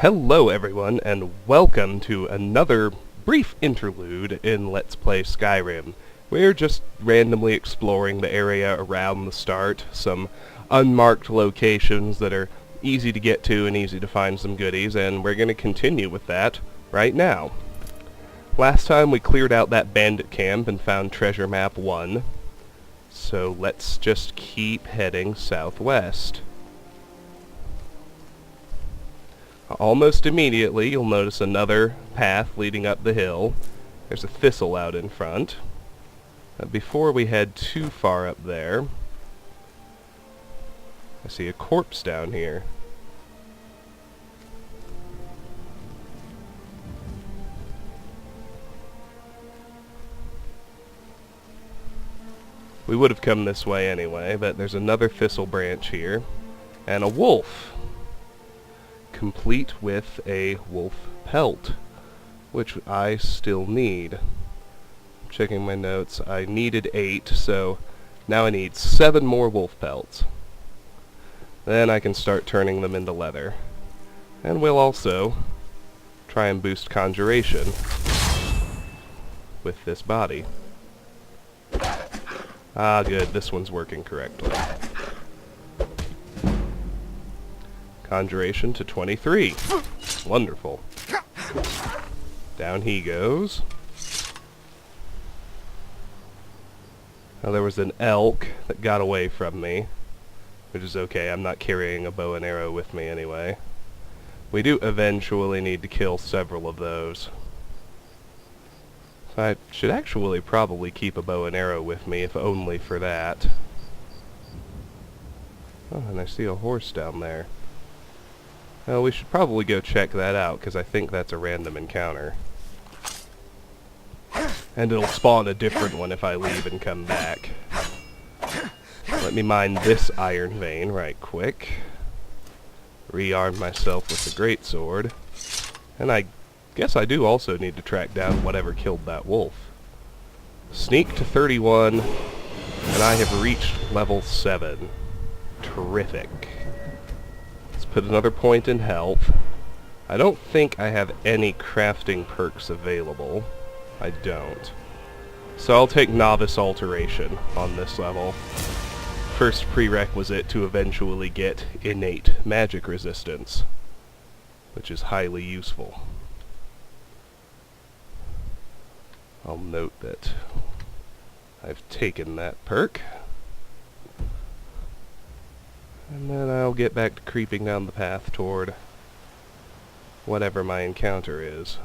Hello everyone, and welcome to another brief interlude in Let's Play Skyrim. We're just randomly exploring the area around the start, some unmarked locations that are easy to get to and easy to find some goodies, and we're going to continue with that right now. Last time we cleared out that bandit camp and found treasure map 1, so let's just keep heading southwest. Almost immediately, you'll notice another path leading up the hill. There's a thistle out in front. Before we head too far up there, I see a corpse down here. We would have come this way anyway, but there's another thistle branch here, and a wolf, complete with a wolf pelt, which I still need. Checking my notes, I needed 8, so now I need 7 more wolf pelts. Then I can start turning them into leather. And we'll also try and boost conjuration with this body. Ah, good, this one's working correctly. Conjuration to 23. Wonderful. Down he goes. Now there was an elk that got away from me, which is okay. I'm not carrying a bow and arrow with me anyway. We do eventually need to kill several of those. So I should actually probably keep a bow and arrow with me, if only for that. Oh, and I see a horse down there. Well, we should probably go check that out, because I think that's a random encounter. And it'll spawn a different one if I leave and come back. Let me mine this iron vein right quick. Rearm myself with the greatsword. And I guess I do also need to track down whatever killed that wolf. Sneak to 31, and I have reached level 7. Terrific. Put another point in health. I don't think I have any crafting perks available. I don't. So I'll take Novice Alteration on this level. First prerequisite to eventually get innate magic resistance, which is highly useful. I'll note that I've taken that perk. And then I'll get back to creeping down the path toward whatever my encounter is.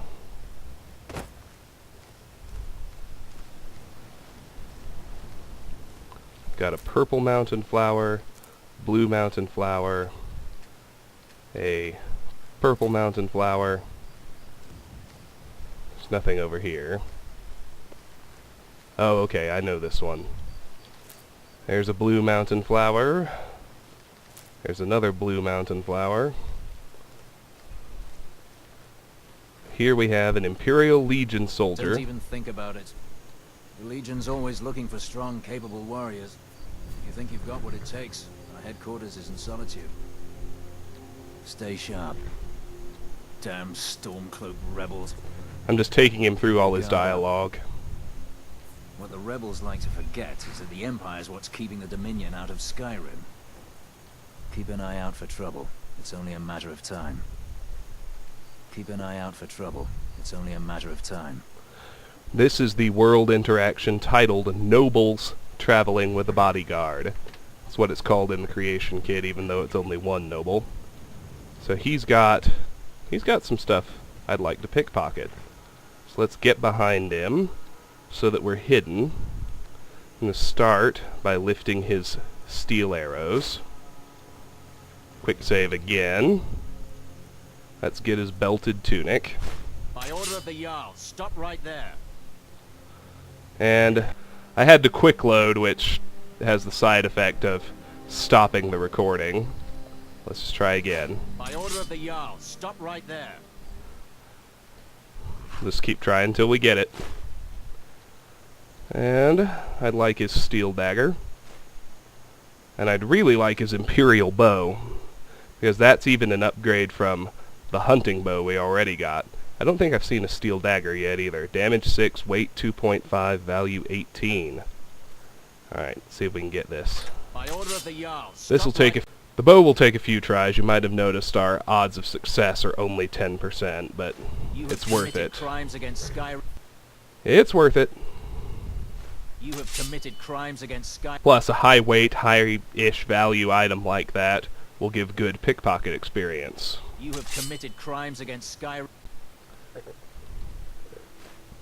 Got a purple mountain flower, blue mountain flower, a purple mountain flower. There's nothing over here. Oh, okay, I know this one. There's a blue mountain flower. There's another blue mountain flower. Here we have an Imperial Legion soldier. Don't even think about it. The Legion's always looking for strong, capable warriors. If you think you've got what it takes, our headquarters is in Solitude. Stay sharp. Damn Stormcloak rebels. I'm just taking him through all his dialogue. What the rebels like to forget is that the Empire's what's keeping the Dominion out of Skyrim. Keep an eye out for trouble. It's only a matter of time. Keep an eye out for trouble. It's only a matter of time. This is the world interaction titled Nobles Traveling with a Bodyguard. That's what it's called in the Creation Kit, even though it's only one noble. So he's got some stuff I'd like to pickpocket. So let's get behind him so that we're hidden. I'm going to start by lifting his steel arrows. Quick save again. Let's get his belted tunic. By order of the Jarl, stop right there. And I had to quick load, which has the side effect of stopping the recording. Let's just try again. By order of the Jarl, stop right there. Let's keep trying until we get it. And I'd like his steel dagger. And I'd really like his Imperial bow, because that's even an upgrade from the hunting bow we already got. I don't think I've seen a steel dagger yet either. Damage 6, weight 2.5, value 18. Alright, let's see if we can get this. By order of the Jarl, This will take the bow will take a few tries. You might have noticed our odds of success are only 10%, but it's worth it. Crimes against Skyrim. It's worth it. You have committed crimes against Skyrim. Plus, a high weight, high-ish value item like that will give good pickpocket experience. You have committed crimes against Skyrim.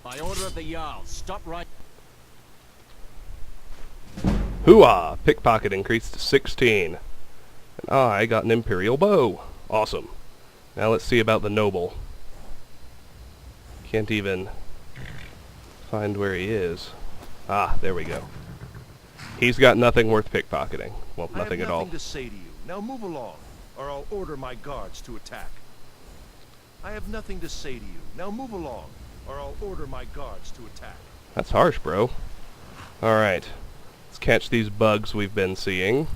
By order of the Jarl, stop right. Hooah! Pickpocket increased to 16. And I got an Imperial bow. Awesome. Now let's see about the noble. Can't even find where he is. Ah, there we go. He's got nothing worth pickpocketing. Well, nothing at all. I have nothing to say to you. Now move along, or I'll order my guards to attack. I have nothing to say to you. Now move along, or I'll order my guards to attack. That's harsh, bro. Alright. Let's catch these bugs we've been seeing.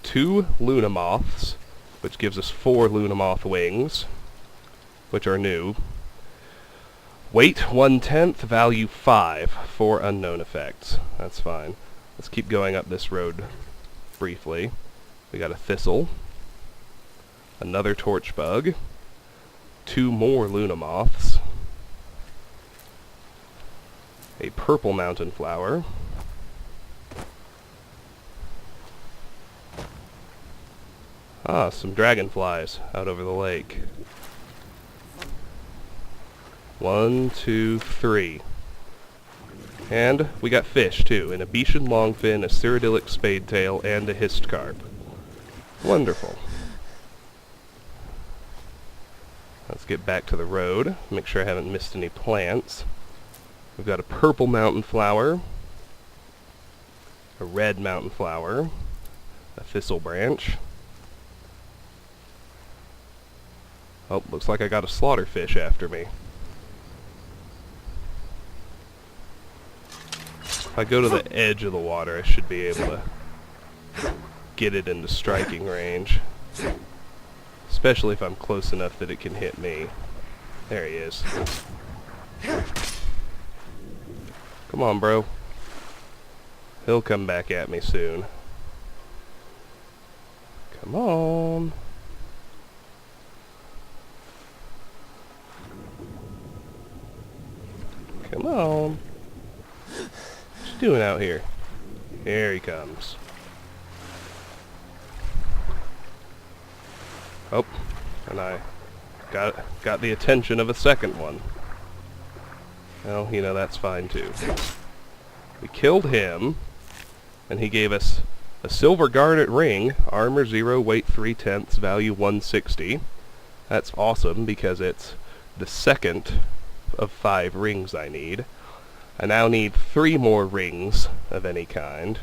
2 Luna Moths, which gives us 4 Luna Moth wings, which are new. Weight 1/10, value 5, 4 unknown effects. That's fine. Let's keep going up this road briefly. We got a Thistle, another Torch Bug, 2 more Luna Moths, a Purple Mountain Flower, some dragonflies out over the lake. 1, 2, 3. And we got fish, too. An Abetian longfin, a Cyrodiilic spadetail, and a hissed carp. Wonderful. Let's get back to the road. Make sure I haven't missed any plants. We've got a purple mountain flower, a red mountain flower, a thistle branch. Oh, looks like I got a slaughterfish after me. If I go to the edge of the water, I should be able to get it into striking range. Especially if I'm close enough that it can hit me. There he is. Come on, bro. He'll come back at me soon. Come on. Come on. What you doing out here? Here he comes. Oh, and I got the attention of a second one. Well, you know, that's fine too. We killed him, and he gave us a silver garnet ring, armor 0, weight 3/10, value 160. That's awesome because it's the second of 5 rings I need. I now need 3 more rings of any kind.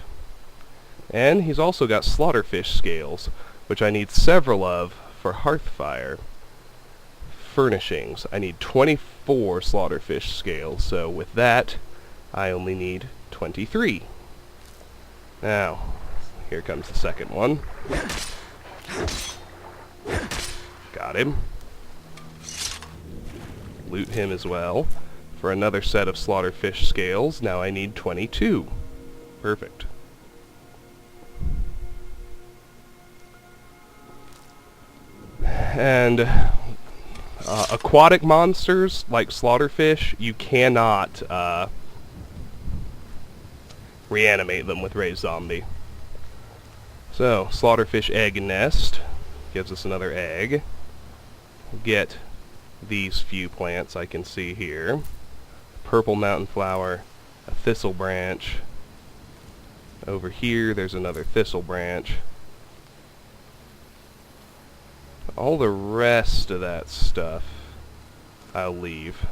And he's also got slaughterfish scales, which I need several of for Hearthfire. Furnishings. I need 24 slaughterfish scales, so with that, I only need 23. Now, here comes the second one. Got him. Loot him as well. For another set of slaughterfish scales, now I need 22. Perfect. And aquatic monsters, like slaughterfish, you cannot reanimate them with raised zombie. So, slaughterfish egg nest gives us another egg. Get these few plants I can see here. Purple mountain flower, a thistle branch. Over here there's another thistle branch. All the rest of that stuff I'll leave.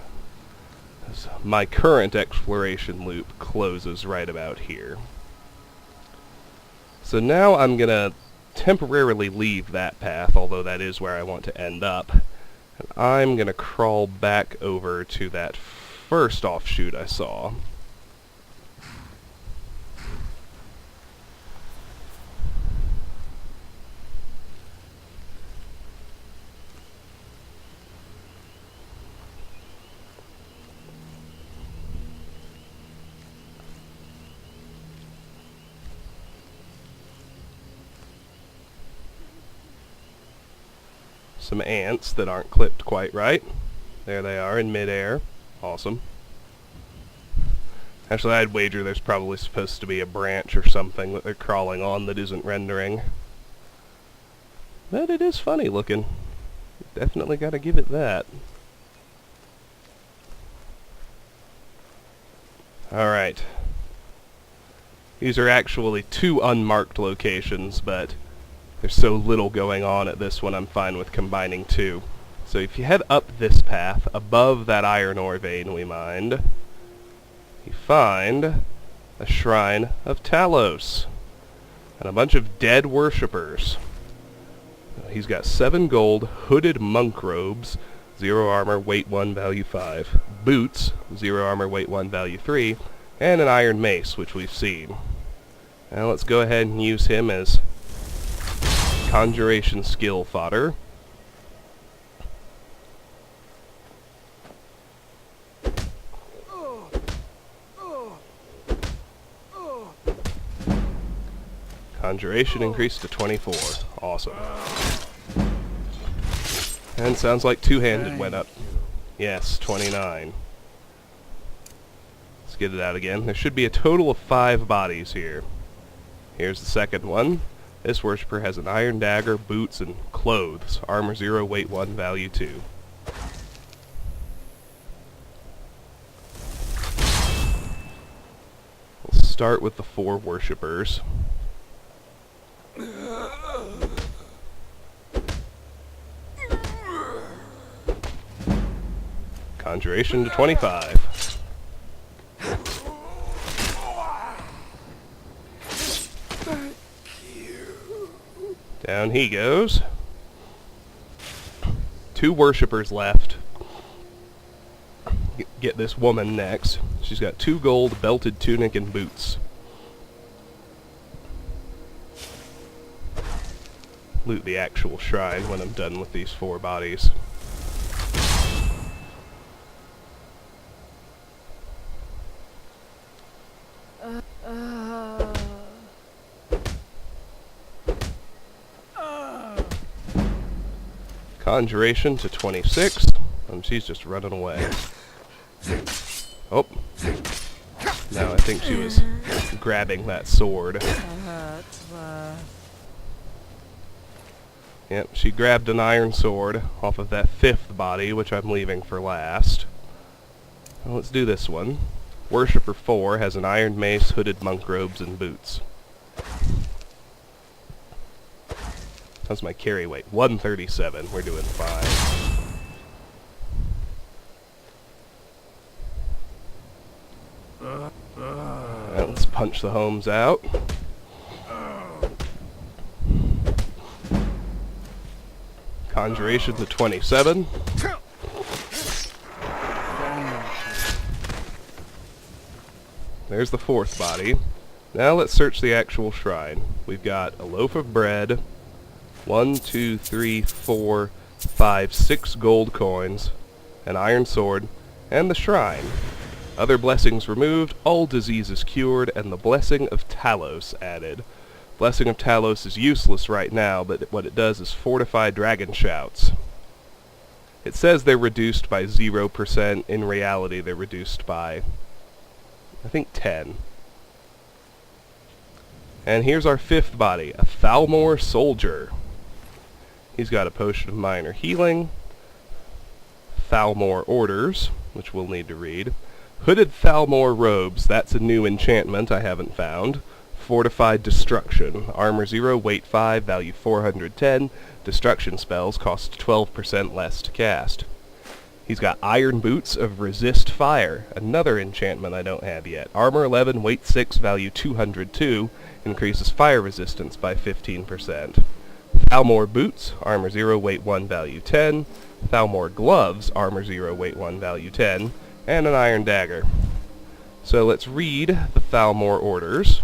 My current exploration loop closes right about here. So now I'm gonna temporarily leave that path, although that is where I want to end up. And I'm gonna crawl back over to that first offshoot I saw. some ants that aren't clipped quite right. There they are in midair. Awesome. Actually, I'd wager there's probably supposed to be a branch or something that they're crawling on that isn't rendering. But it is funny looking. Definitely gotta give it that. Alright. These are actually 2 unmarked locations, but there's so little going on at this one, I'm fine with combining 2. So if you head up this path, above that iron ore vein we mined, you find a shrine of Talos, and a bunch of dead worshippers. He's got 7 gold, hooded monk robes, 0 armor, weight 1, value 5, boots, 0 armor, weight 1, value 3, and an iron mace, which we've seen. Now let's go ahead and use him as conjuration skill fodder. Conjuration increased to 24. Awesome. And sounds like two-handed went up. Yes, 29. Let's get it out again. There should be a total of 5 bodies here. Here's the second one. This worshipper has an iron dagger, boots, and clothes. Armor 0, weight 1, value 2. We'll start with the 4 worshippers. Conjuration to 25. Down he goes. 2 worshippers left. Get this woman next. She's got 2 gold, belted tunic, and boots. Loot the actual shrine when I'm done with these 4 bodies. Conjuration to 26. She's just running away. Oh. No, I think she was grabbing that sword. Yep, she grabbed an iron sword off of that 5th body, which I'm leaving for last. Well, let's do this one. Worshipper 4 has an iron mace, hooded monk robes, and boots. How's my carry weight? 137. We're doing fine. Alright, let's punch the homes out. Conjuration to 27. There's the 4th body. Now let's search the actual shrine. We've got a loaf of bread, 1, 2, 3, 4, 5, 6 gold coins, an iron sword, and the shrine. Other blessings removed, all diseases cured, and the blessing of Talos added. Blessing of Talos is useless right now, but what it does is fortify dragon shouts. It says they're reduced by 0%. In reality, they're reduced by, I think, 10. And here's our 5th body, a Thalmor soldier. He's got a potion of minor healing, Thalmor orders, which we'll need to read, hooded Thalmor robes, that's a new enchantment I haven't found, fortified destruction, armor 0, weight 5, value 410, destruction spells cost 12% less to cast. He's got iron boots of resist fire, another enchantment I don't have yet, armor 11, weight 6, value 202, increases fire resistance by 15%. Thalmor boots, armor 0, weight 1, value 10, Thalmor gloves, armor 0, weight 1, value 10, and an iron dagger. So let's read the Thalmor orders.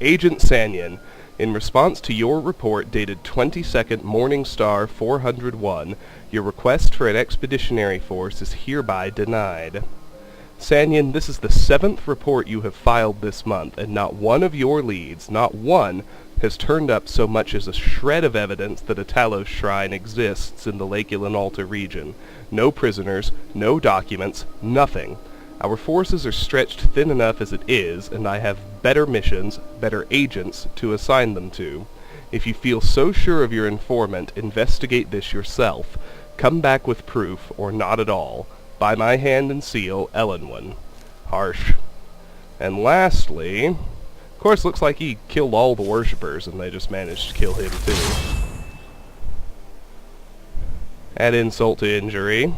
Agent Sanyan, in response to your report dated 22nd Morning Star 401, your request for an expeditionary force is hereby denied. Sanyan, this is the 7th report you have filed this month, and not one of your leads, not one, has turned up so much as a shred of evidence that a Talos shrine exists in the Lake Ilanalta region. No prisoners, no documents, nothing. Our forces are stretched thin enough as it is, and I have better missions, better agents to assign them to. If you feel so sure of your informant, investigate this yourself. Come back with proof, or not at all. By my hand and seal, Elenwen. Harsh. And lastly, of course, looks like he killed all the worshippers, and they just managed to kill him too. Add insult to injury.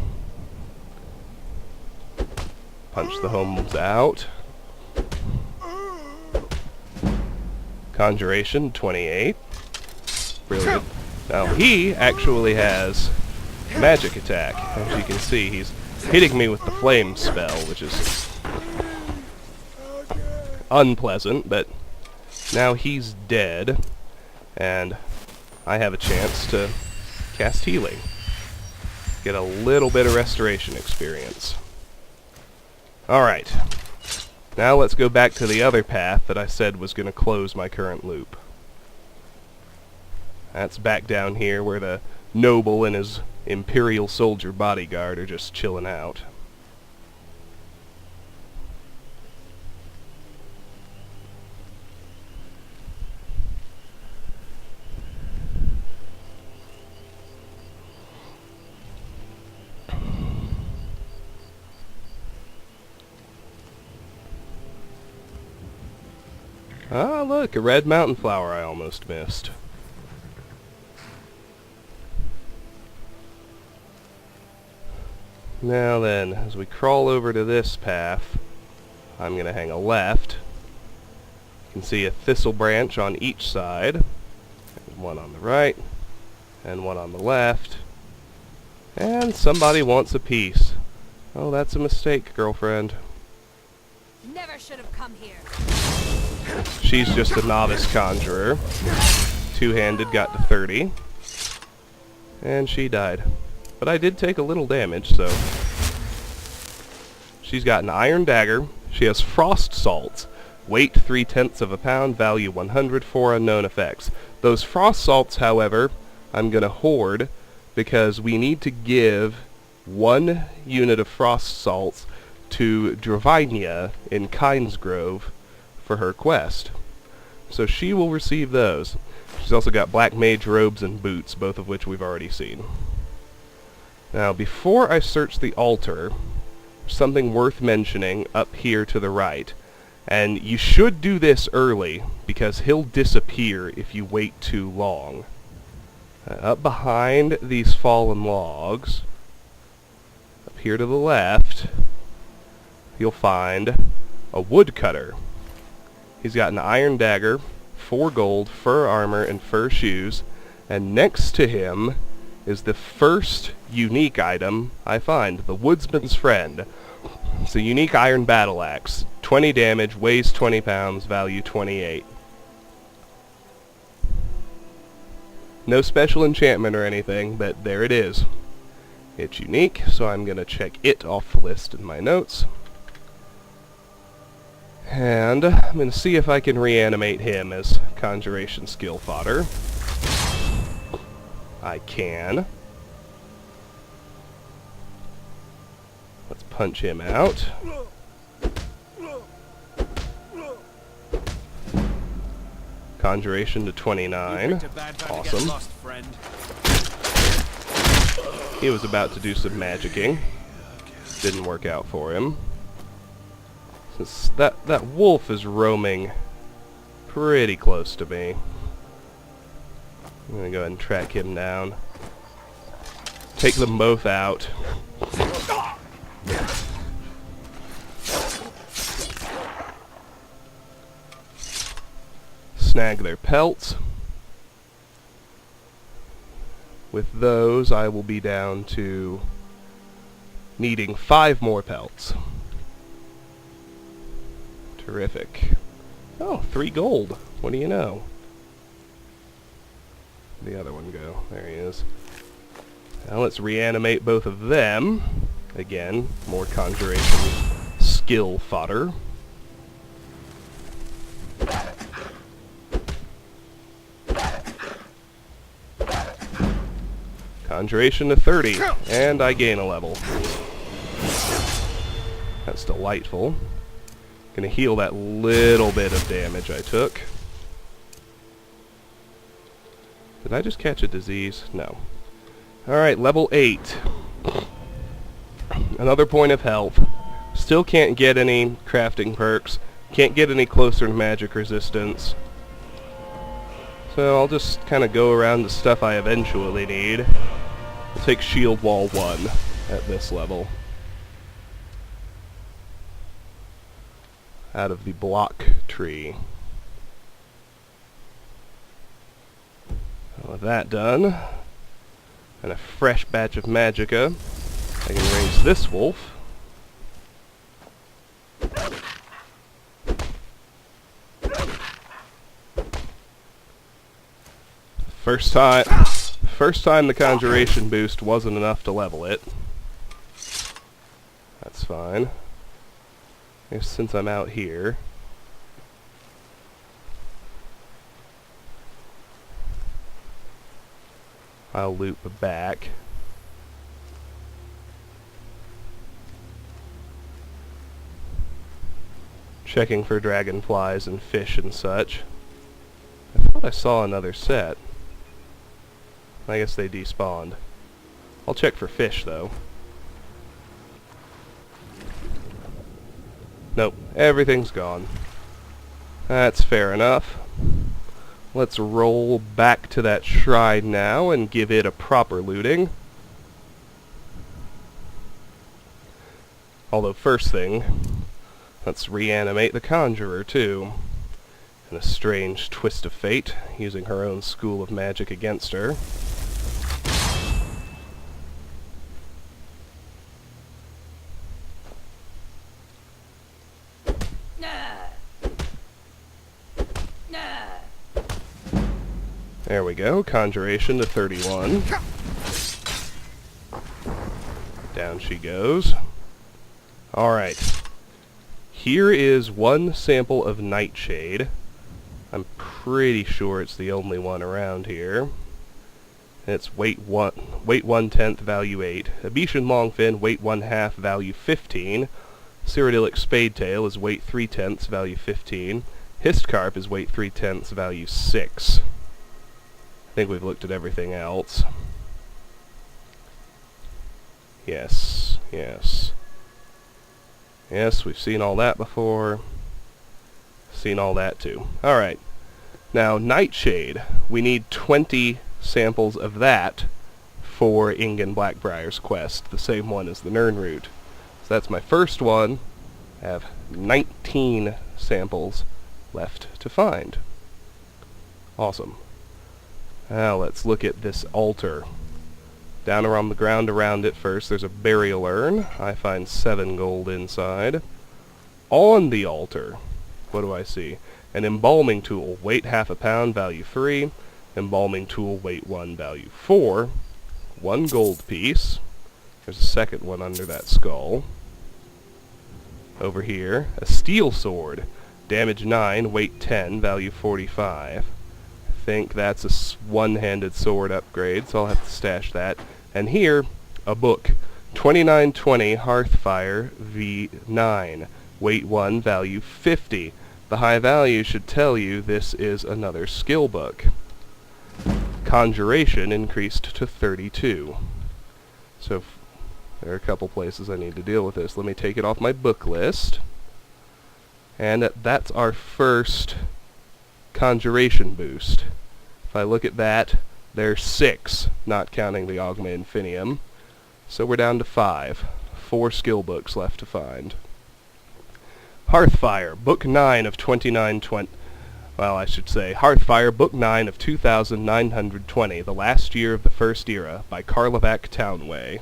Punch the homes out. Conjuration, 28. Brilliant. Now he actually has magic attack. As you can see, he's hitting me with the flame spell, which is unpleasant, but now he's dead, and I have a chance to cast healing. Get a little bit of restoration experience. Alright, now let's go back to the other path that I said was going to close my current loop. That's back down here where the noble and his Imperial soldier bodyguard are just chilling out. Ah, look, a red mountain flower I almost missed. Now then, as we crawl over to this path, I'm going to hang a left. You can see a thistle branch on each side. There's one on the right, and one on the left. And somebody wants a piece. Oh, that's a mistake, girlfriend. Never should have come here. She's just a novice conjurer. Two-handed got to 30. And she died. But I did take a little damage, so... She's got an iron dagger. She has frost salts. Weight 3/10 of a pound, value 100, 4 unknown effects. Those frost salts, however, I'm going to hoard because we need to give 1 unit of frost salts to Dravinia in Kinesgrove for her quest. So she will receive those. She's also got black mage robes and boots, both of which we've already seen. Now, before I search the altar, something worth mentioning up here to the right. And you should do this early, because he'll disappear if you wait too long. Up behind these fallen logs, up here to the left, you'll find a woodcutter. He's got an iron dagger, 4 gold, fur armor, and fur shoes, and next to him is the first unique item I find, the Woodsman's Friend. It's a unique iron battle axe. 20 damage, weighs 20 pounds, value 28. No special enchantment or anything, but there it is. It's unique, so I'm going to check it off the list in my notes. And I'm going to see if I can reanimate him as conjuration skill fodder. I can. Let's punch him out. Conjuration to 29. Awesome. He was about to do some magicking. Didn't work out for him. Since that wolf is roaming pretty close to me, I'm going to go ahead and track him down. Take them both out. Snag their pelts. With those, I will be down to needing 5 more pelts. Terrific. Oh, 3 gold. What do you know? Where'd the other one go? There he is. Now let's reanimate both of them. Again, more conjuration skill fodder. Conjuration to 30, and I gain a level. That's delightful. Gonna heal that little bit of damage I took. Did I just catch a disease? No. Alright, level 8. Another point of health. Still can't get any crafting perks. Can't get any closer to magic resistance. So I'll just kind of go around the stuff I eventually need. I'll take Shield Wall 1 at this level. Out of the block tree. With that done, and a fresh batch of magicka, I can raise this wolf. First time the conjuration boost wasn't enough to level it. That's fine. I guess since I'm out here, I'll loop back. Checking for dragonflies and fish and such. I thought I saw another set. I guess they despawned. I'll check for fish, though. Nope, everything's gone. That's fair enough. Let's roll back to that shrine now and give it a proper looting. Although first thing, let's reanimate the conjurer too. In a strange twist of fate, using her own school of magic against her. There we go, conjuration to 31. Down she goes. Alright. Here is one sample of Nightshade. I'm pretty sure it's the only one around here. It's weight 1/10, value 8. Abetian Longfin, weight 1/2, value 15. Cyrodiilic Spadetail is weight 3/10, value 15. Histcarp is weight 3/10, value 6. I think we've looked at everything else. Yes, yes. Yes, we've seen all that before. Seen all that too. Alright. Now, Nightshade. We need 20 samples of that for Ingen Blackbriar's quest. The same one as the Nirnroot. So that's my first one. I have 19 samples left to find. Awesome. Now let's look at this altar. Down around the ground around it first, there's a burial urn. I find 7 gold inside. On the altar, what do I see? An embalming tool, weight 1/2 pound, value 3. Embalming tool, weight 1, value 4. 1 gold piece. There's a second one under that skull. Over here, a steel sword. Damage 9, weight 10, value 45. I think that's a one-handed sword upgrade, so I'll have to stash that. And here, a book. 2920 Hearthfire V9. Weight 1, value 50. The high value should tell you this is another skill book. Conjuration increased to 32. So there are a couple places I need to deal with this. Let me take it off my book list. And that's our first conjuration boost. If I look at that, there's 6, not counting the Augma Infinium. So we're down to 5. 4 skill books left to find. Hearthfire, Book 9 of 2920. Well, I should say, Hearthfire, Book 9 of 2920, The Last Year of the First Era, by Karlovac Townway.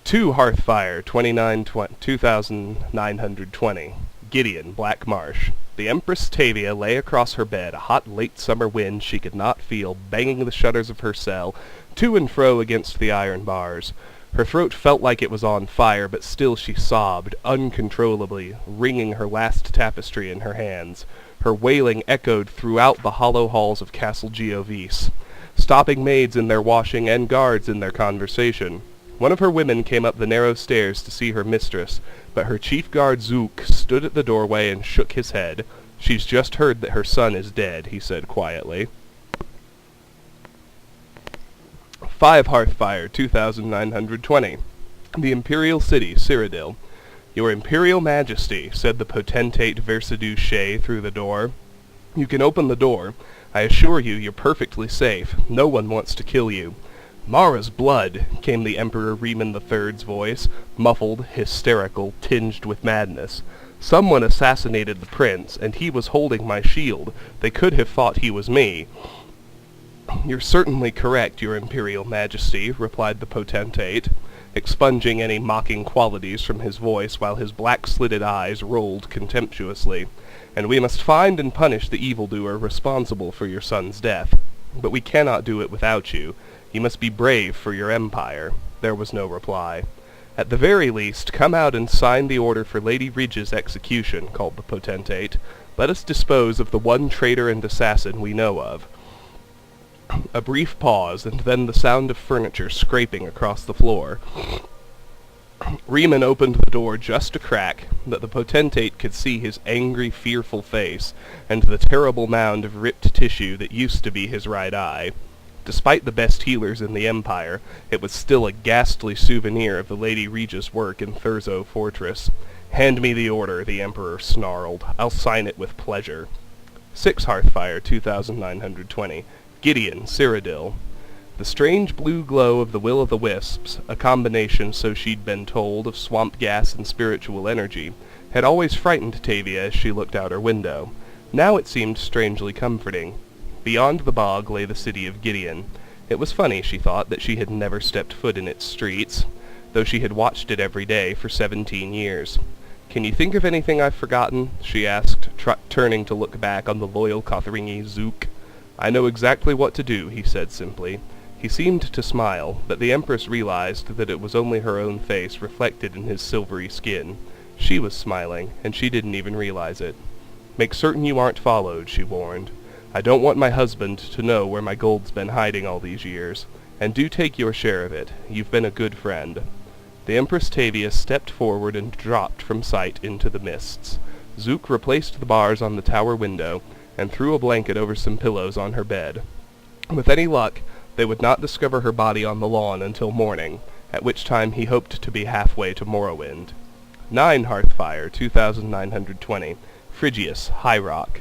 2 Hearthfire, 2920, Gideon, Black Marsh. The Empress Tavia lay across her bed, a hot late summer wind she could not feel, banging the shutters of her cell, to and fro against the iron bars. Her throat felt like it was on fire, but still she sobbed, uncontrollably, wringing her last tapestry in her hands. Her wailing echoed throughout the hollow halls of Castle Geovese, stopping maids in their washing and guards in their conversation. One of her women came up the narrow stairs to see her mistress, but her chief guard Zook stood at the doorway and shook his head. "She's just heard that her son is dead," he said quietly. 5 Hearthfire, 2920. The Imperial City, Cyrodiil. "Your Imperial Majesty," said the potentate Versidue Shay through the door. "You can open the door. I assure you you're perfectly safe. No one wants to kill you." "Mara's blood," came the Emperor Riemann III's voice, muffled, hysterical, tinged with madness. "Someone assassinated the prince, and he was holding my shield. They could have thought he was me." "You're certainly correct, your Imperial Majesty," replied the potentate, expunging any mocking qualities from his voice while his black-slitted eyes rolled contemptuously. "And we must find and punish the evildoer responsible for your son's death. But we cannot do it without you. You must be brave for your empire." There was no reply. "At the very least, come out and sign the order for Lady Ridge's execution," called the potentate. "Let us dispose of the one traitor and assassin we know of." A brief pause, and then the sound of furniture scraping across the floor. Riemann opened the door just a crack, that the potentate could see his angry, fearful face, and the terrible mound of ripped tissue that used to be his right eye. Despite the best healers in the Empire, it was still a ghastly souvenir of the Lady Regis' work in Thurzo Fortress. "Hand me the order," the Emperor snarled. "I'll sign it with pleasure." 6 Hearthfire, 2920. Gideon, Cyrodiil. The strange blue glow of the Will-o'-the-Wisps, a combination, so she'd been told, of swamp gas and spiritual energy, had always frightened Tavia as she looked out her window. Now it seemed strangely comforting. Beyond the bog lay the city of Gideon. It was funny, she thought, that she had never stepped foot in its streets, though she had watched it every day for 17 years. "Can you think of anything I've forgotten?" she asked, turning to look back on the loyal Kothringi Zook. "I know exactly what to do," he said simply. He seemed to smile, but the Empress realized that it was only her own face reflected in his silvery skin. She was smiling, and she didn't even realize it. "Make certain you aren't followed," she warned. "I don't want my husband to know where my gold's been hiding all these years. And do take your share of it. You've been a good friend." The Empress Tavia stepped forward and dropped from sight into the mists. Zook replaced the bars on the tower window, and threw a blanket over some pillows on her bed. With any luck, they would not discover her body on the lawn until morning, at which time he hoped to be halfway to Morrowind. 9 Hearthfire, 2920. Phrygius, High Rock.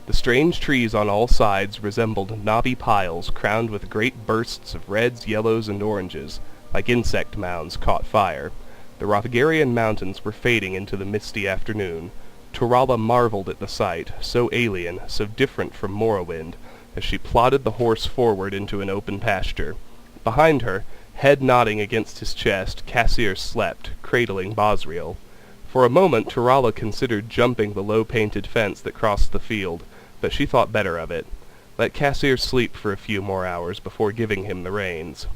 The strange trees on all sides resembled knobby piles crowned with great bursts of reds, yellows, and oranges, like insect mounds caught fire. The Rothgarian mountains were fading into the misty afternoon. Turala marveled at the sight, so alien, so different from Morrowind, as she plodded the horse forward into an open pasture. Behind her, head nodding against his chest, Cassir slept, cradling Bosriel. For a moment Turala considered jumping the low-painted fence that crossed the field, but she thought better of it. Let Cassir sleep for a few more hours before giving him the reins.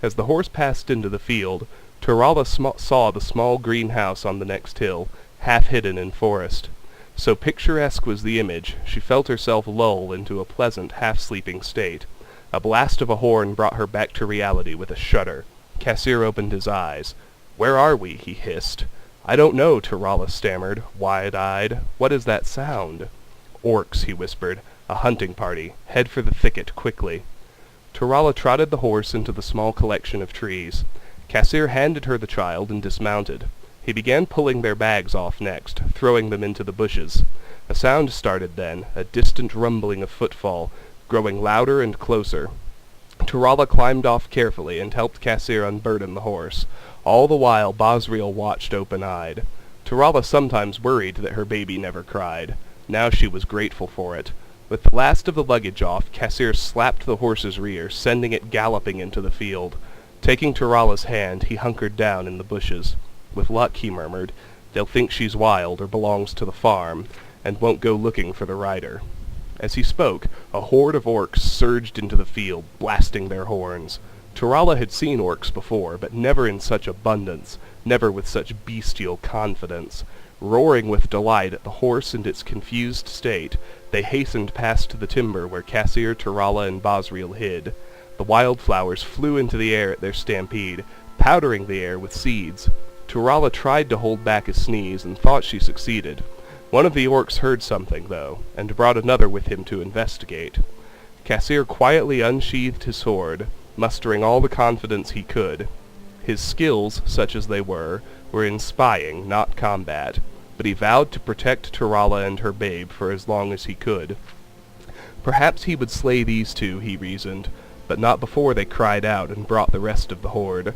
As the horse passed into the field, Turala saw the small green house on the next hill, half hidden in forest. So picturesque was the image, she felt herself lull into a pleasant, half-sleeping state. A blast of a horn brought her back to reality with a shudder. Cassir opened his eyes. "Where are we?" he hissed. "I don't know," Turala stammered, wide-eyed. "What is that sound?" "Orcs," he whispered. "A hunting party. Head for the thicket, quickly." Turala trotted the horse into the small collection of trees. Cassir handed her the child and dismounted. He began pulling their bags off next, throwing them into the bushes. A sound started then, a distant rumbling of footfall, growing louder and closer. Turala climbed off carefully and helped Cassir unburden the horse. All the while Bosriel watched open-eyed. Turala sometimes worried that her baby never cried. Now she was grateful for it. With the last of the luggage off, Cassir slapped the horse's rear, sending it galloping into the field. Taking Turala's hand, he hunkered down in the bushes. "With luck," he murmured, "they'll think she's wild or belongs to the farm, and won't go looking for the rider." As he spoke, a horde of orcs surged into the field, blasting their horns. Turala had seen orcs before, but never in such abundance, never with such bestial confidence. Roaring with delight at the horse and its confused state, they hastened past the timber where Cassir, Turala, and Bosriel hid. The wildflowers flew into the air at their stampede, powdering the air with seeds. Turala tried to hold back a sneeze and thought she succeeded. One of the orcs heard something, though, and brought another with him to investigate. Cassir quietly unsheathed his sword, mustering all the confidence he could. His skills, such as they were in spying, not combat, but he vowed to protect Turala and her babe for as long as he could. Perhaps he would slay these two, he reasoned, but not before they cried out and brought the rest of the horde.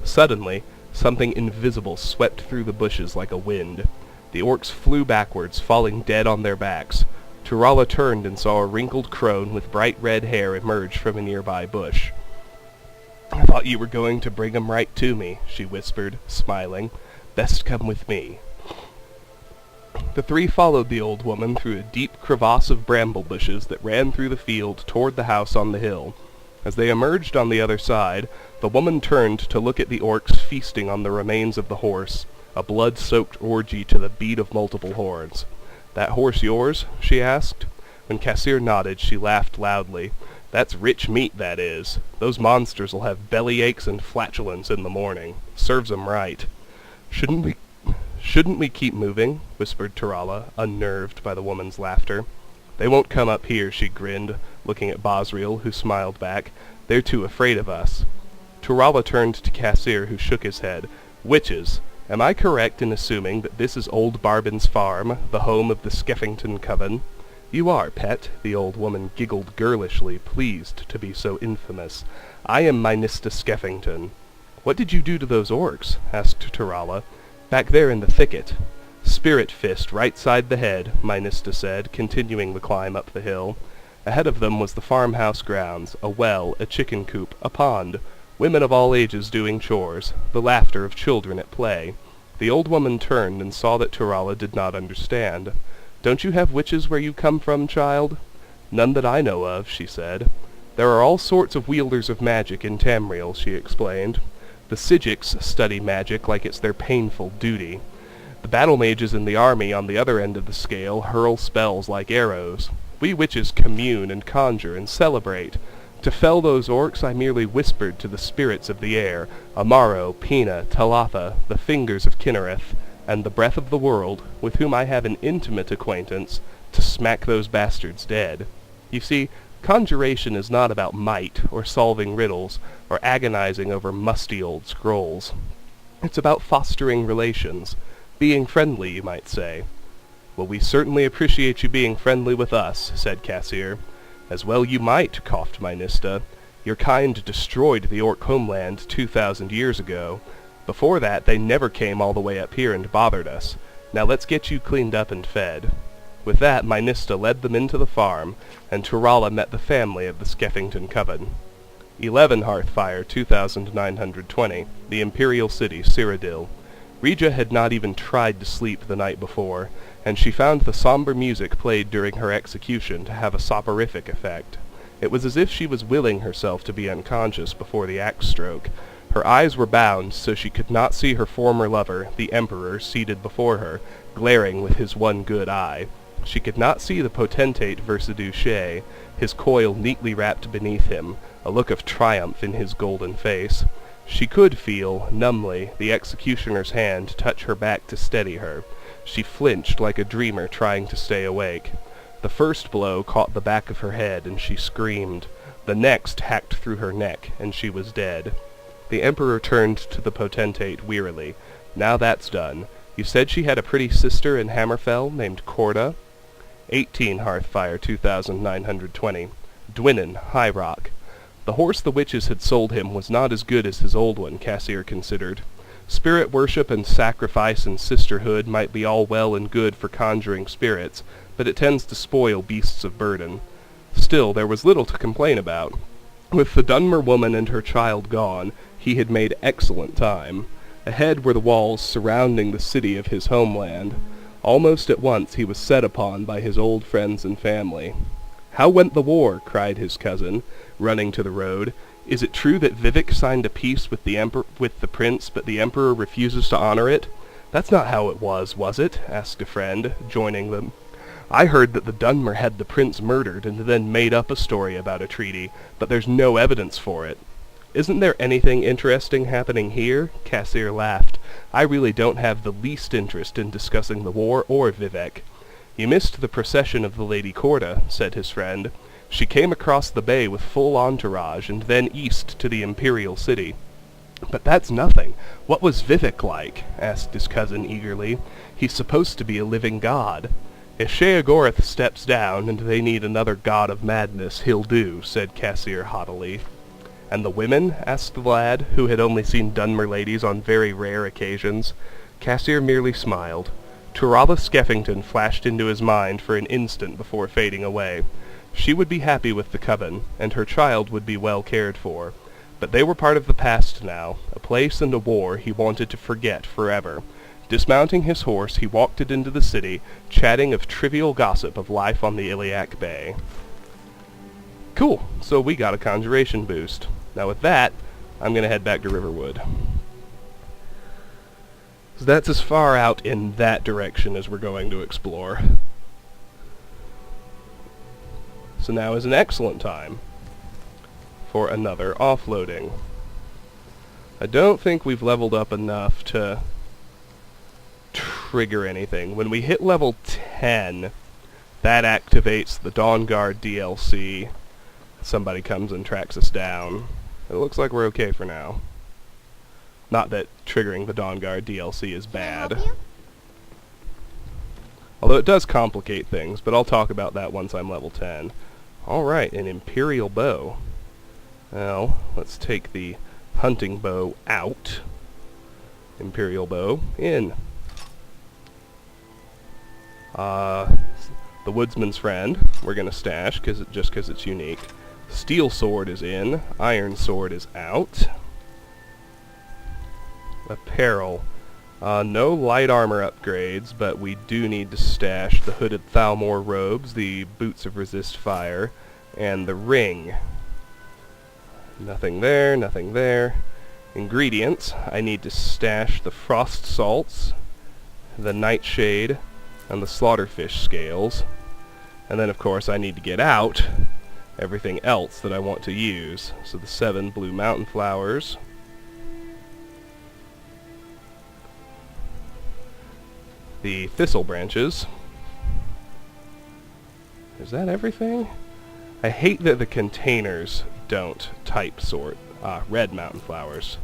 Suddenly, something invisible swept through the bushes like a wind. The orcs flew backwards, falling dead on their backs. Turala turned and saw a wrinkled crone with bright red hair emerge from a nearby bush. "I thought you were going to bring 'em right to me," she whispered, smiling. "Best come with me." The three followed the old woman through a deep crevasse of bramble bushes that ran through the field toward the house on the hill. As they emerged on the other side, the woman turned to look at the orcs feasting on the remains of the horse, a blood-soaked orgy to the beat of multiple horns. "That horse yours?" she asked. When Cassir nodded, she laughed loudly. "That's rich meat, that is. Those monsters will have belly aches and flatulence in the morning. Serves 'em right." Shouldn't we keep moving?" whispered Turala, unnerved by the woman's laughter. "They won't come up here," she grinned, looking at Bosriel, who smiled back. "They're too afraid of us." Turala turned to Cassir, who shook his head. "Witches. Am I correct in assuming that this is old Barbin's farm, the home of the Skeffington Coven?" "You are, pet," the old woman giggled girlishly, pleased to be so infamous. "I am Mynista Skeffington." "What did you do to those orcs?" asked Turala. "Back there in the thicket." "Spirit fist right side the head," Mynista said, continuing the climb up the hill. Ahead of them was the farmhouse grounds, a well, a chicken coop, a pond, women of all ages doing chores, the laughter of children at play. The old woman turned and saw that Turala did not understand. "Don't you have witches where you come from, child?" "None that I know of," she said. "There are all sorts of wielders of magic in Tamriel," she explained. "The Sijiks study magic like it's their painful duty. The battle mages in the army on the other end of the scale hurl spells like arrows. We witches commune and conjure and celebrate. To fell those orcs I merely whispered to the spirits of the air, Amaro, Pina, Talatha, the fingers of Kinnereth, and the breath of the world, with whom I have an intimate acquaintance, to smack those bastards dead. You see, conjuration is not about might, or solving riddles, or agonizing over musty old scrolls. It's about fostering relations, being friendly, you might say." "Well, we certainly appreciate you being friendly with us," said Cassir. "As well you might," coughed Mynista. "Your kind destroyed the orc homeland 2,000 years ago. Before that, they never came all the way up here and bothered us. Now let's get you cleaned up and fed." With that, Mynista led them into the farm, and Turala met the family of the Skeffington Coven. 11 Hearthfire 2920, the Imperial City, Cyrodiil. Regia had not even tried to sleep the night before, and she found the somber music played during her execution to have a soporific effect. It was as if she was willing herself to be unconscious before the axe stroke. Her eyes were bound, so she could not see her former lover, the Emperor, seated before her, glaring with his one good eye. She could not see the potentate Versaduce, his coil neatly wrapped beneath him, a look of triumph in his golden face. She could feel, numbly, the executioner's hand touch her back to steady her. She flinched like a dreamer trying to stay awake. The first blow caught the back of her head, and she screamed. The next hacked through her neck, and she was dead. The Emperor turned to the potentate wearily. "Now that's done. You said she had a pretty sister in Hammerfell named Corda?" 18 Hearthfire 2920. Dwinnen, High Rock. The horse the witches had sold him was not as good as his old one, Cassir considered. Spirit worship and sacrifice and sisterhood might be all well and good for conjuring spirits, but it tends to spoil beasts of burden. Still, there was little to complain about. With the Dunmer woman and her child gone, he had made excellent time. Ahead were the walls surrounding the city of his homeland. Almost at once he was set upon by his old friends and family. "How went the war?" cried his cousin, running to the road. Is it true that Vivek signed a peace with the prince, but the emperor refuses to honor it? That's not how it was it? Asked a friend, joining them. I heard that the Dunmer had the prince murdered and then made up a story about a treaty, but there's no evidence for it. Isn't there anything interesting happening here? Cassir laughed. I really don't have the least interest in discussing the war or Vivek. You missed the procession of the Lady Corda, said his friend. She came across the bay with full entourage and then east to the imperial city. But that's nothing. What was Vivek like? Asked his cousin eagerly. He's supposed to be a living god. If Sheogorath steps down and they need another god of madness, he'll do, said Cassir haughtily. And the women? Asked the lad, who had only seen Dunmer ladies on very rare occasions. Cassir merely smiled. Turala Skeffington flashed into his mind for an instant before fading away. She would be happy with the coven, and her child would be well cared for. But they were part of the past now, a place and a war he wanted to forget forever. Dismounting his horse, he walked it into the city, chatting of trivial gossip of life on the Iliac Bay. Cool, so we got a conjuration boost. Now with that, I'm going to head back to Riverwood. So that's as far out in that direction as we're going to explore. So now is an excellent time for another offloading. I don't think we've leveled up enough to trigger anything. When we hit level 10, that activates the Dawn Guard DLC. Somebody comes and tracks us down. It looks like we're okay for now. Not that triggering the Dawn Guard DLC is bad. Although it does complicate things, but I'll talk about that once I'm level 10. Alright, an Imperial bow. Well, let's take the hunting bow out. Imperial bow in. The Woodsman's Friend, we're going to stash just because it's unique. Steel sword is in. Iron sword is out. Apparel. No light armor upgrades, but we do need to stash the hooded Thalmor robes, the boots of resist fire, and the ring. Nothing there, nothing there. Ingredients. I need to stash the frost salts, the nightshade, and the slaughterfish scales. And then, of course, I need to get out everything else that I want to use. So the 7 blue mountain flowers. The thistle branches. Is that everything? I hate that the containers don't type sort. Red mountain flowers.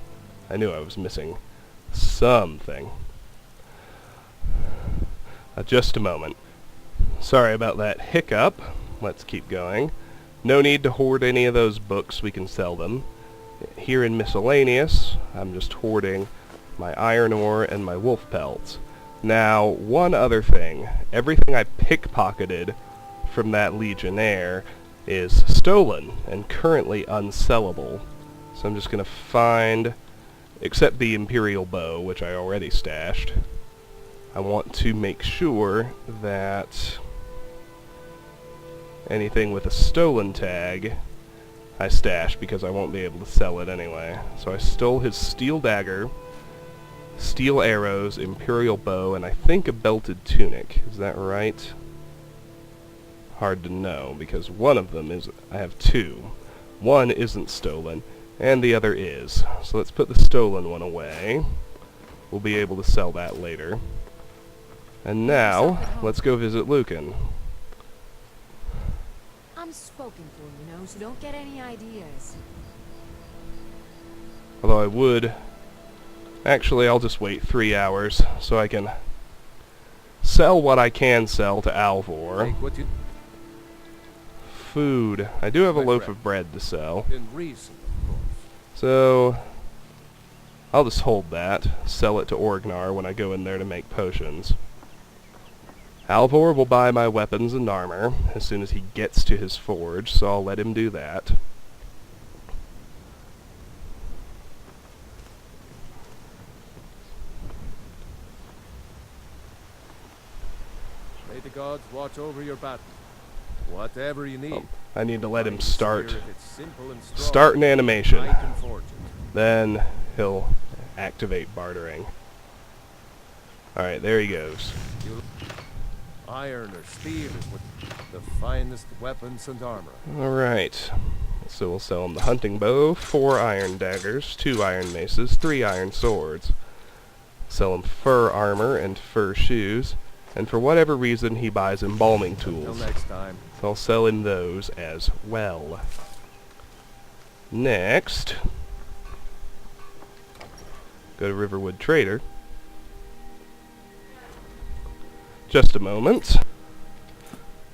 I knew I was missing something. Just a moment. Sorry about that hiccup. Let's keep going. No need to hoard any of those books. We can sell them. Here in miscellaneous, I'm just hoarding my iron ore and my wolf pelts. Now, one other thing. Everything I pickpocketed from that Legionnaire is stolen and currently unsellable. So I'm just going to find, except the Imperial bow, which I already stashed. I want to make sure that anything with a stolen tag I stash, because I won't be able to sell it anyway. So I stole his steel dagger, steel arrows, Imperial bow, and I think a belted tunic. Is that right? Hard to know, because one of them is... I have 2. One isn't stolen, and the other is. So let's put the stolen one away. We'll be able to sell that later. And now, let's go visit Lucan. I'm spoken for, you know, so don't get any ideas. Although I would... Actually, I'll just wait 3 hours, so I can sell what I can sell to Alvor. Food. I do have a loaf of bread to sell. In reason, of course. So, I'll just hold that, sell it to Orgnar when I go in there to make potions. Alvor will buy my weapons and armor as soon as he gets to his forge, so I'll let him do that. May the gods watch over your battle. Whatever you need. Oh, I need to let him Mighty start spirit, it's simple and strong. start an animation. I can forge it. Then he'll activate bartering. Alright, there he goes. Iron or steel is what the finest weapons and armor. Alright. So we'll sell him the hunting bow, 4 iron daggers, 2 iron maces, 3 iron swords. Sell him fur armor and fur shoes. And for whatever reason, he buys embalming Until tools. next time. So I'll sell him those as well. Next, go to Riverwood Trader. Just a moment.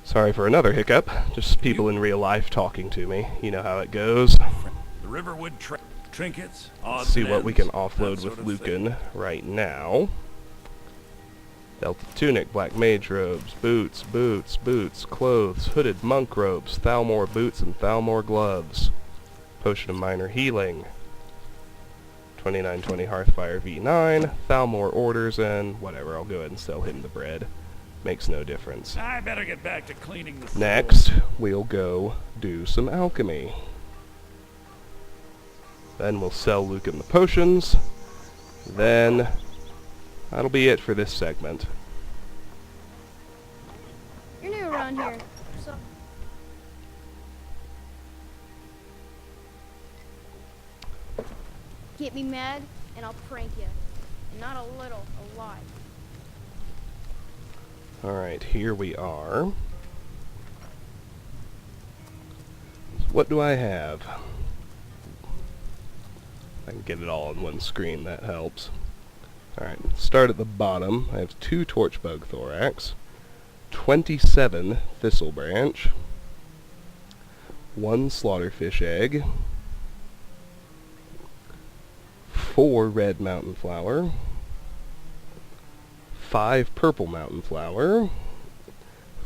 Sorry for another hiccup. Just people in real life talking to me. You know how it goes. The Riverwood trinkets, Let's odds see and what we ends, can offload that with sort of thing. Lucan right now. Delta tunic, black mage robes, boots, boots, boots, clothes, hooded monk robes, Thalmor boots, and Thalmor gloves. Potion of minor healing. 2920 Hearthfire V9, Thalmor orders, and whatever, I'll go ahead and sell him the bread. Makes no difference. I better get back to cleaning the Next, we'll go do some alchemy. Then we'll sell Lucan the potions. Then, that'll be it for this segment. You're new around here, so... Get me mad, and I'll prank you. And not a little, a lot. Alright, here we are. What do I have? I can get it all on one screen, that helps. Alright, start at the bottom. I have 2 torchbug thorax, 27 thistle branch, 1 slaughterfish egg, 4 red mountain flower, 5 purple mountain flower,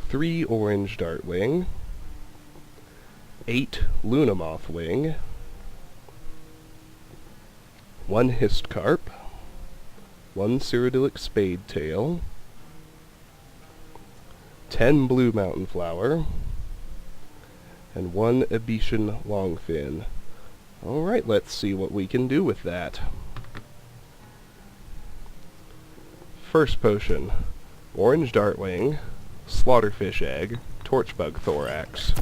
3 orange dartwing, 8 luna moth wing, 1 hist carp, 1 cyrodiilic spade tail, 10 blue mountain flower, and 1 Abetian longfin. Alright, let's see what we can do with that. First potion, orange dartwing, slaughterfish egg, torchbug thorax.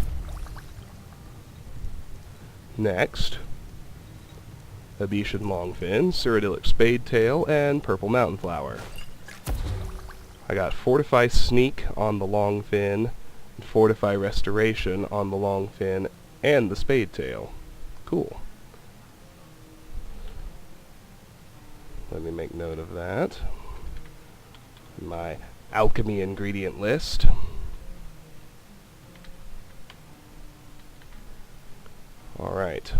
Next, Abetian longfin, cyrodiilic spade tail, and purple mountain flower. I got Fortify Sneak on the longfin, and Fortify Restoration on the longfin, and the spade tail. Cool. Let me make note of that. My alchemy ingredient list. Alright.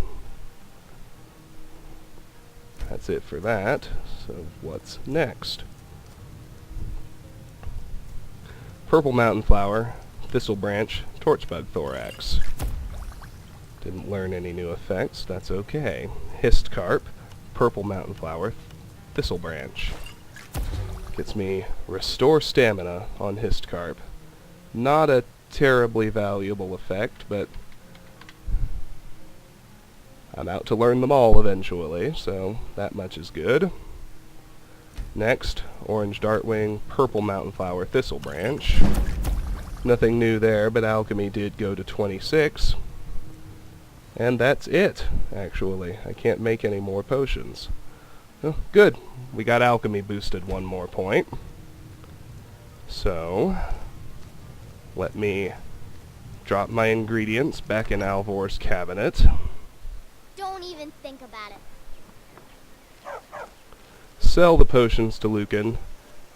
That's it for that. So what's next? Purple mountain flower, thistle branch, torchbug thorax. Didn't learn any new effects, that's okay. Hist carp, purple mountain flower, thistle branch. Gets me restore stamina on hist carp. Not a terribly valuable effect, but I'm out to learn them all eventually, so that much is good. Next, orange dartwing, purple mountain flower, thistle branch. Nothing new there, but alchemy did go to 26. And that's it, actually. I can't make any more potions. Oh, good. We got alchemy boosted 1 more point. So, let me drop my ingredients back in Alvor's cabinet. Don't even think about it. Sell the potions to Lucan,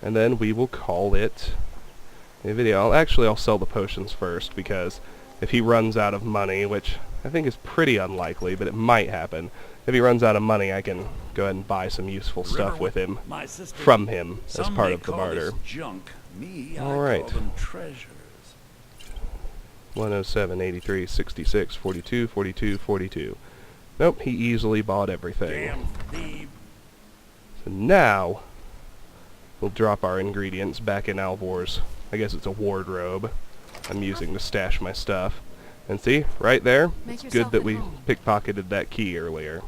and then we will call it a video. I'll sell the potions first, because if he runs out of money, which I think is pretty unlikely, but it might happen. If he runs out of money, I can go ahead and buy some useful stuff with him, from him, as part of the barter. Junk. Me, I Alright. call them treasures. 107, 83, 66, 42, 42, 42. Nope, he easily bought everything. Damn thief. So now, we'll drop our ingredients back in Alvor's, I guess it's a wardrobe, I'm using to stash my stuff. And see, right there, Make it's yourself good that at we home. pickpocketed that key earlier.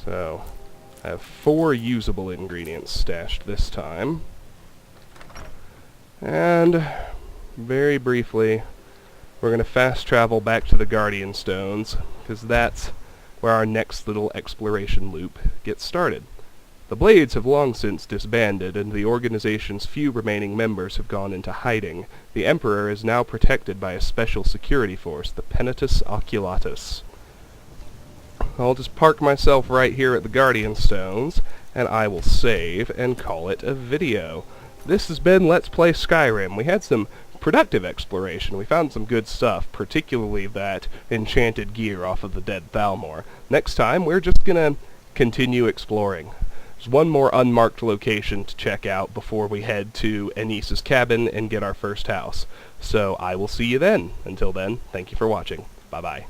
So, I have 4 usable ingredients stashed this time. And, very briefly, we're going to fast travel back to the Guardian Stones, because that's where our next little exploration loop gets started. The Blades have long since disbanded, and the organization's few remaining members have gone into hiding. The Emperor is now protected by a special security force, the Penitus Oculatus. I'll just park myself right here at the Guardian Stones, and I will save and call it a video. This has been Let's Play Skyrim. We had some productive exploration. We found some good stuff, particularly that enchanted gear off of the dead Thalmor. Next time, we're just gonna continue exploring. There's one more unmarked location to check out before we head to Anisa's cabin and get our first house. So I will see you then. Until then, thank you for watching. Bye-bye.